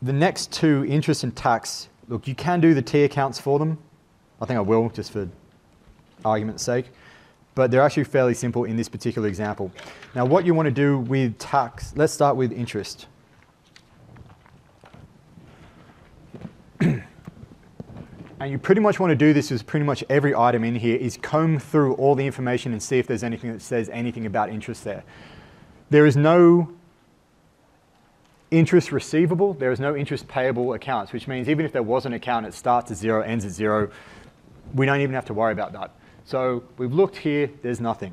The next two, interest and tax, look, you can do the T accounts for them. I think I will, just for argument's sake. But they're actually fairly simple in this particular example. Now, what you want to do with tax, let's start with interest. And you pretty much want to do this with pretty much every item in here, is comb through all the information and see if there's anything that says anything about interest there. There is no interest receivable, there is no interest payable accounts, which means even if there was an account, it starts at 0, ends at 0, we don't even have to worry about that. So we've looked here, there's nothing.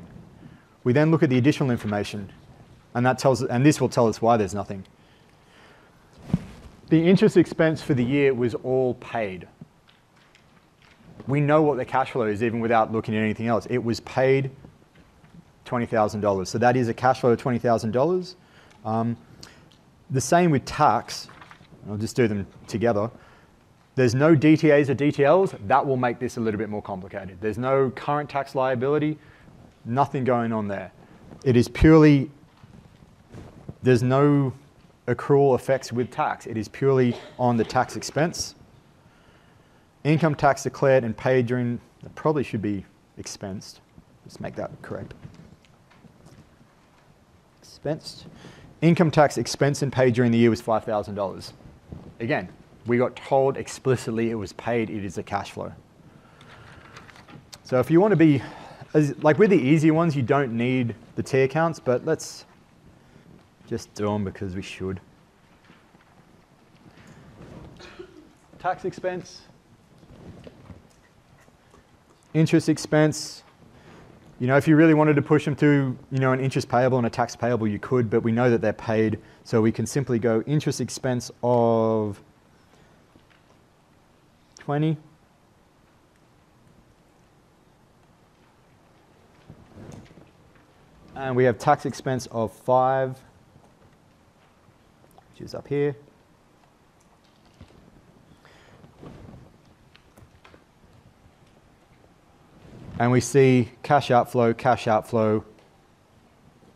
We then look at the additional information, and this will tell us why there's nothing. The interest expense for the year was all paid. We know what the cash flow is even without looking at anything else. It was paid $20,000. So that is a cash flow of $20,000. The same with tax. I'll just do them together. There's no DTAs or DTLs. That will make this a little bit more complicated. There's no current tax liability. Nothing going on there. It is purely, there's no accrual effects with tax. It is purely on the tax expense. Income tax declared and paid during, that probably should be expensed. Let's make that correct. Expensed. Income tax expense and paid during the year was $5,000. Again, we got told explicitly it was paid, it is a cash flow. So if you want to be, like with the easy ones, you don't need the T accounts, but let's just do them because we should. Tax expense. Interest expense, you know, if you really wanted to push them through, you know, an interest payable and a tax payable, you could, but we know that they're paid, so we can simply go interest expense of 20. And we have tax expense of 5, which is up here. And we see cash outflow,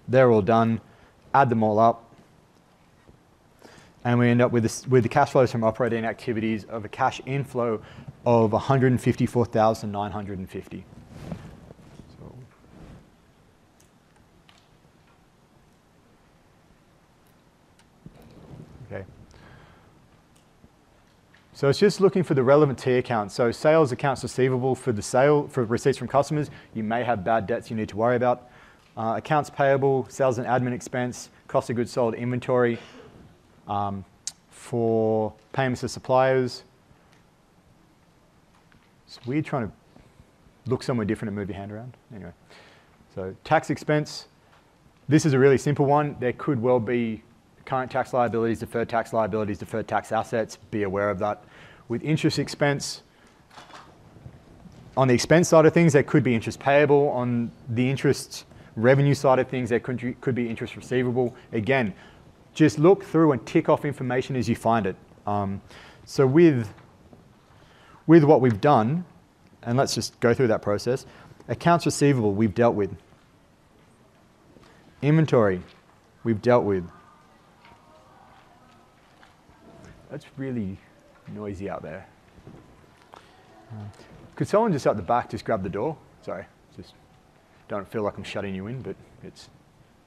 they're all done, add them all up, and we end up with the cash flows from operating activities of a cash inflow of $154,950. Okay. So it's just looking for the relevant T accounts. So sales accounts receivable for receipts from customers, you may have bad debts you need to worry about. Accounts payable, sales and admin expense, cost of goods sold, inventory, for payments to suppliers. It's weird trying to look somewhere different and move your hand around. Anyway, so tax expense, this is a really simple one. There could well be current tax liabilities, deferred tax assets, be aware of that. With interest expense, on the expense side of things, there could be interest payable. On the interest revenue side of things, there could be interest receivable. Again, just look through and tick off information as you find it. So with what we've done, and let's just go through that process, accounts receivable we've dealt with. Inventory we've dealt with. That's really noisy out there. Could someone just out the back just grab the door? Sorry, just don't feel like I'm shutting you in, but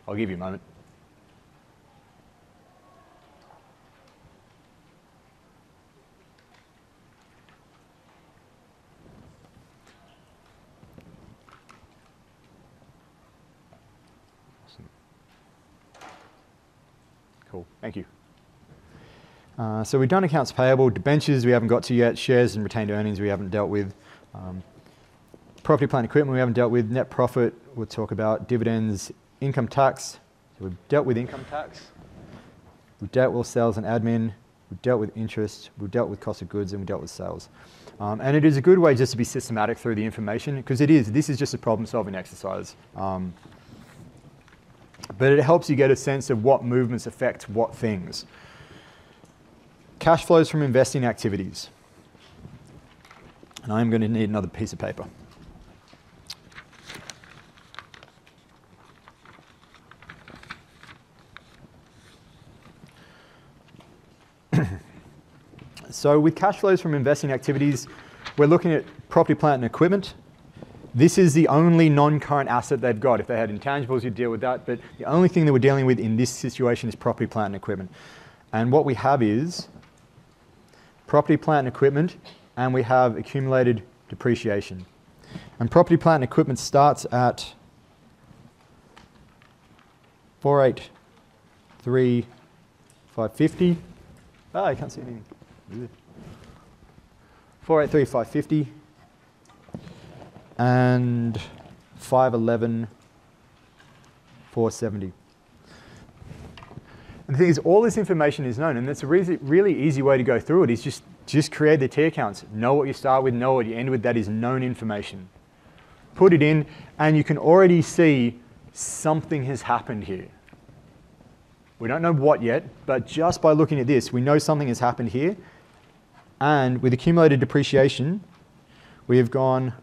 I'll give you a moment. Awesome. Cool, thank you. So we've done accounts payable, debentures we haven't got to yet, shares and retained earnings we haven't dealt with, property, plant, equipment we haven't dealt with, net profit we'll talk about, dividends, income tax, so we've dealt with income tax, we've dealt with sales and admin, we've dealt with interest, we've dealt with cost of goods, and we've dealt with sales. And it is a good way just to be systematic through the information, because this is just a problem solving exercise. But it helps you get a sense of what movements affect what things. Cash flows from investing activities. And I'm going to need another piece of paper. So with cash flows from investing activities, we're looking at property, plant, and equipment. This is the only non-current asset they've got. If they had intangibles, you'd deal with that. But the only thing that we're dealing with in this situation is property, plant, and equipment. And what we have is property, plant, and equipment, and we have accumulated depreciation. And property, plant, and equipment starts at 483,550. Oh, I can't see anything. 483,550 and 511,470. And the thing is, all this information is known, and that's a really easy way to go through it. Is just create the T accounts. Know what you start with, know what you end with. That is known information. Put it in, and you can already see something has happened here. We don't know what yet, but just by looking at this, we know something has happened here. And with accumulated depreciation, we have gone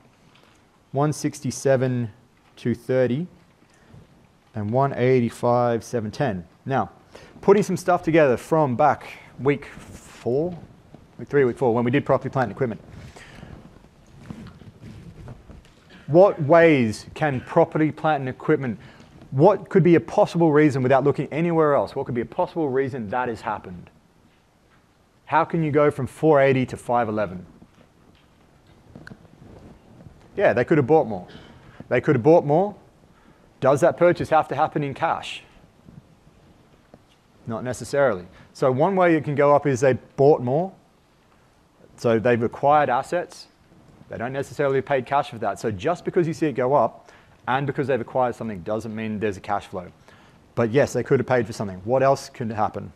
167,230 and 185,710. Now, putting some stuff together from back week 4, week 3, week 4, when we did property, plant, and equipment. What ways can property, plant, and equipment, what could be a possible reason without looking anywhere else? What could be a possible reason that has happened? How can you go from 480 to 511? Yeah, they could have bought more. They could have bought more. Does that purchase have to happen in cash? Not necessarily. So one way it can go up is they bought more. So they've acquired assets. They don't necessarily pay cash for that. So just because you see it go up and because they've acquired something doesn't mean there's a cash flow. But yes, they could have paid for something. What else could happen?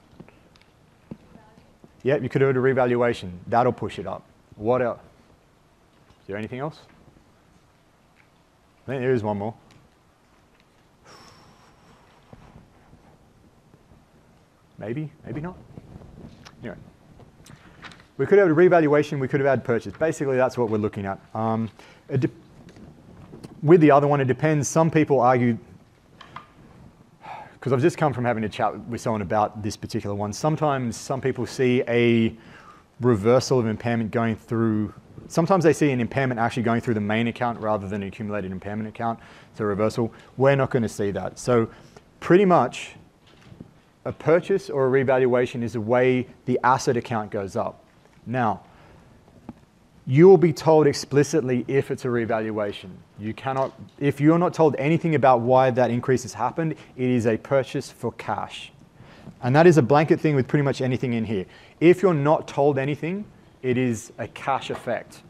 Yep, you could do a revaluation. That'll push it up. What else? Is there anything else? I think there is one more. Maybe, maybe not. Anyway. We could have a revaluation, we could have had purchase. Basically, that's what we're looking at. With the other one, it depends. Some people argue, because I've just come from having a chat with someone about this particular one. Sometimes some people see a reversal of impairment going through, sometimes they see an impairment actually going through the main account rather than an accumulated impairment account. So reversal, we're not going to see that. So pretty much a purchase or a revaluation is the way the asset account goes up. Now, you will be told explicitly if it's a revaluation. You cannot, if you're not told anything about why that increase has happened, it is a purchase for cash. And that is a blanket thing with pretty much anything in here. If you're not told anything, it is a cash effect.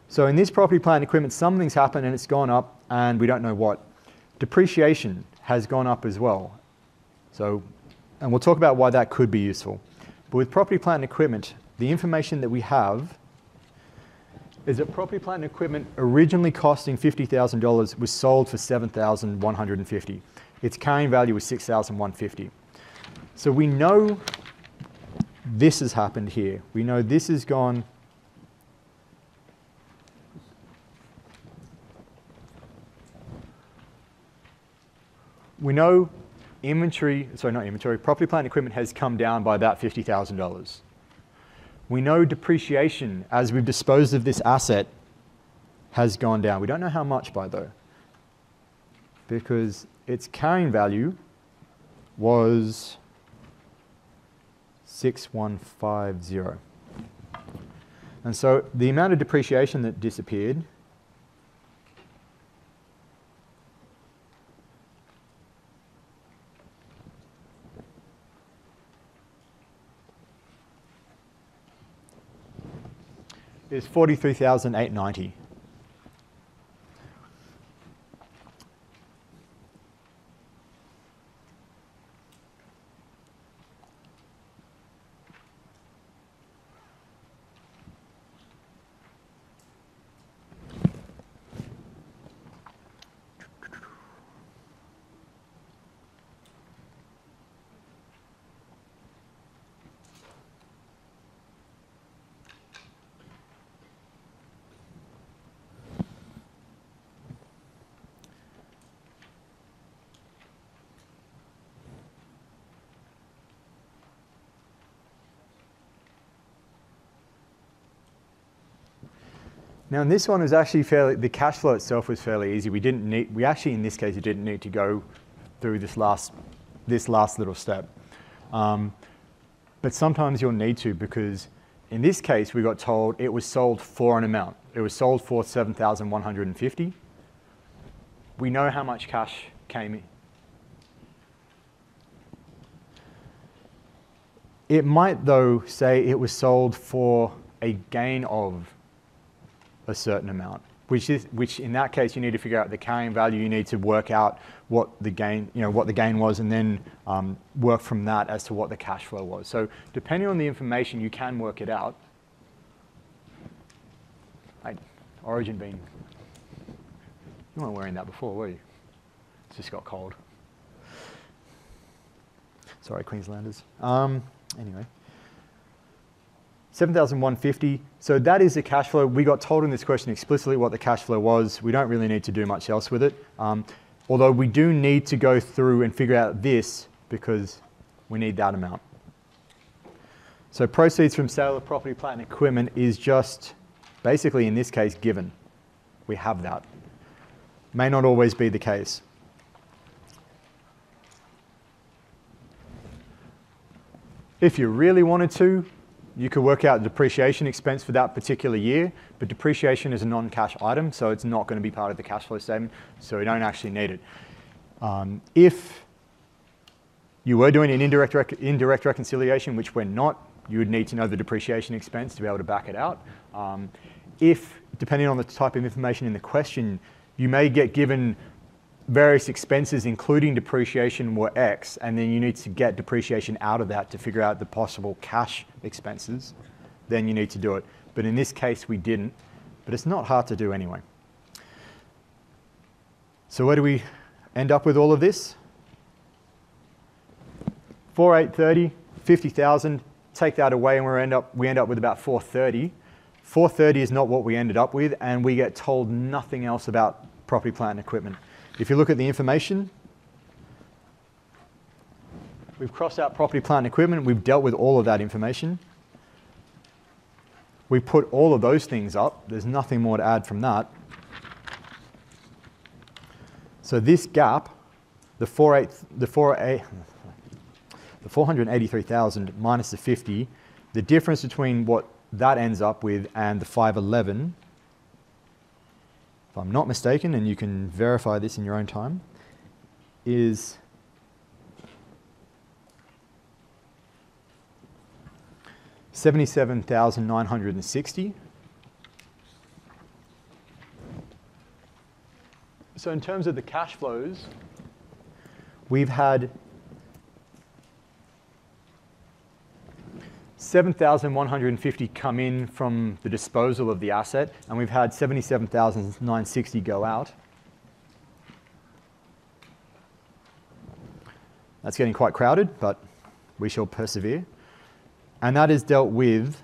So in this property, plant, and equipment, something's happened and it's gone up and we don't know what. Depreciation has gone up as well. So, and we'll talk about why that could be useful. But with property, plant, and equipment, the information that we have is that property, plant, and equipment originally costing $50,000 was sold for $7,150. Its carrying value was $6,150. So we know this has happened here. We know this has gone. We know property, plant, and equipment has come down by about $50,000. We know depreciation, as we've disposed of this asset, has gone down. We don't know how much by though, because its carrying value was 6,150. And so the amount of depreciation that disappeared is 43,890. Now, in this one was actually the cash flow itself was fairly easy. We actually, in this case, didn't need to go through this last little step. But sometimes you'll need to, because in this case, we got told it was sold for an amount. It was sold for $7,150. We know how much cash came in. It might, though, say it was sold for a gain of a certain amount, which in that case you need to figure out the carrying value. You need to work out what the gain was, and then work from that as to what the cash flow was. So depending on the information, you can work it out. Origin being, you weren't wearing that before, were you? It's just got cold. Sorry, Queenslanders. Anyway. 7,150. So that is the cash flow. We got told in this question explicitly what the cash flow was. We don't really need to do much else with it. Although we do need to go through and figure out this, because we need that amount. So proceeds from sale of property, plant, and equipment is just basically, in this case, given. We have that. May not always be the case. If you really wanted to, you could work out the depreciation expense for that particular year, but depreciation is a non-cash item, so it's not going to be part of the cash flow statement, so we don't actually need it. If you were doing an indirect reconciliation, which we're not, you would need to know the depreciation expense to be able to back it out. If, depending on the type of information in the question, you may get given various expenses, including depreciation, were X, and then you need to get depreciation out of that to figure out the possible cash expenses, then you need to do it. But in this case, we didn't, but it's not hard to do anyway. So where do we end up with all of this? 4,830, 50,000, take that away and we end up with about 430. 430 is not what we ended up with, and we get told nothing else about property, plant, and equipment. If you look at the information, we've crossed out property, plant, and equipment. We've dealt with all of that information. We put all of those things up. There's nothing more to add from that. So this gap, the 483,000 minus the 50, the difference between what that ends up with and the 511, if I'm not mistaken, and you can verify this in your own time, is $77,960. So in terms of the cash flows, we've had $7,150 come in from the disposal of the asset, and we've had $77,960 go out. That's getting quite crowded, but we shall persevere. And that is dealt with,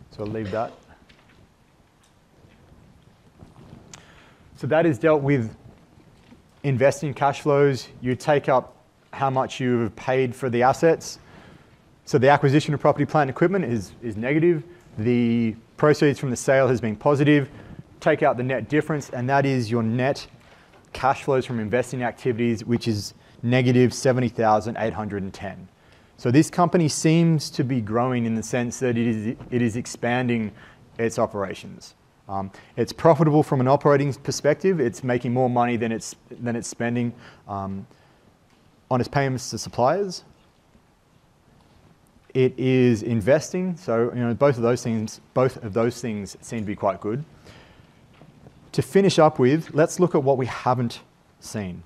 so I'll leave that. So that is dealt with investing cash flows. You take up how much you've paid for the assets. So the acquisition of property, plant, and equipment is negative. The proceeds from the sale has been positive. Take out the net difference, and that is your net cash flows from investing activities, which is negative 70,810. So this company seems to be growing in the sense that it is expanding its operations. It's profitable from an operating perspective. It's making more money than it's spending on its payments to suppliers. It is investing, so both of those things seem to be quite good. To finish up with, let's look at what we haven't seen.